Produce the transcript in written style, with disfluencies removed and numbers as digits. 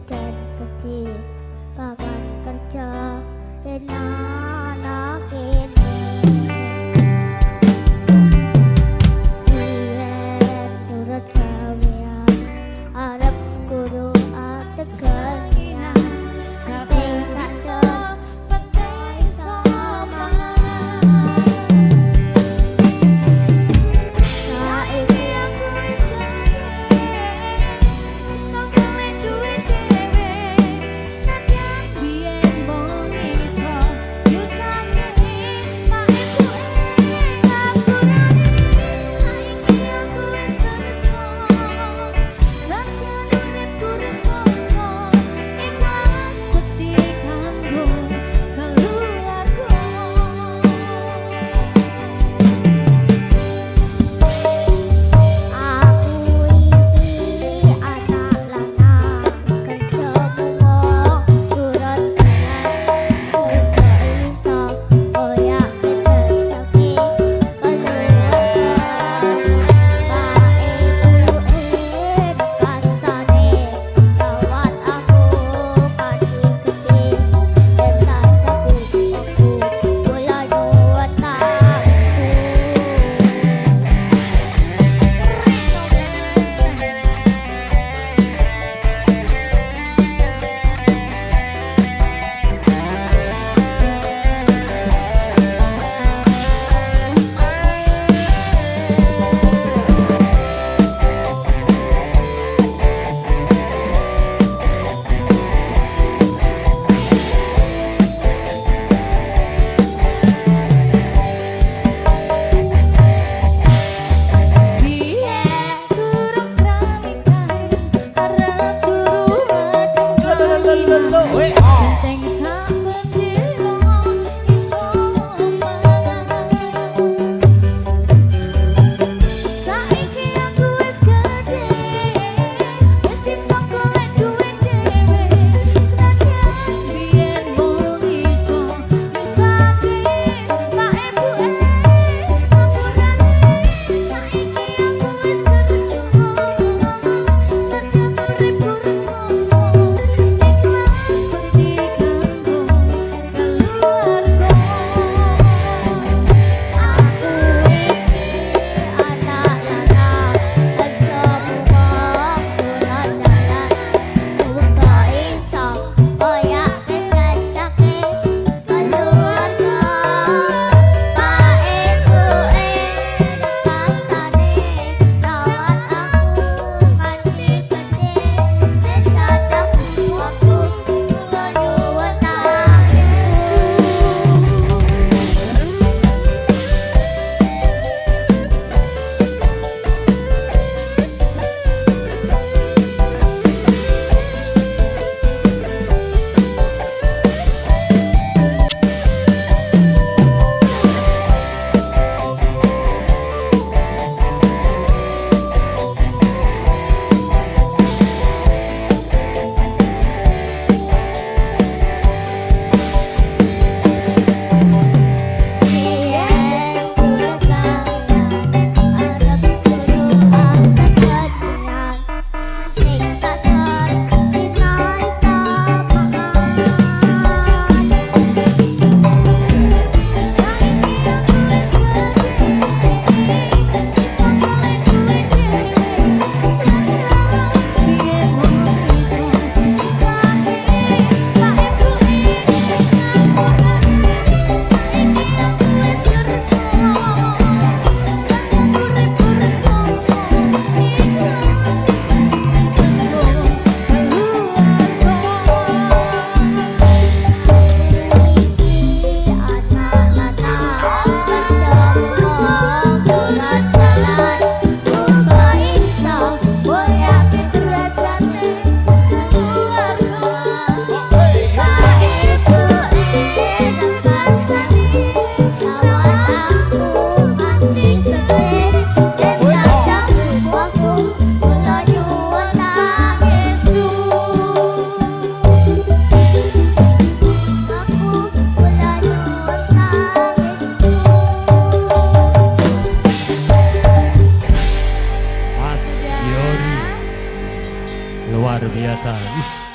dan gede papan kerja enak kene biyen turut gawean arep guru ategan sing saja pekai sama saiki aku wis gede iso gawe duit dhewe senadyan biyen mung iso nyusahke pak ibu ngapurane saiki aku wis kerja senadyan urip kurang bangsa ikhlas beti kanggo keluarga. Aku iki anak lanang kerja bunga turun dengan uga iso koyak rezeki keluarga pak ibu kasane rawat aku kanthi gede dan tak cukup aku kula nyuwun luar biasa.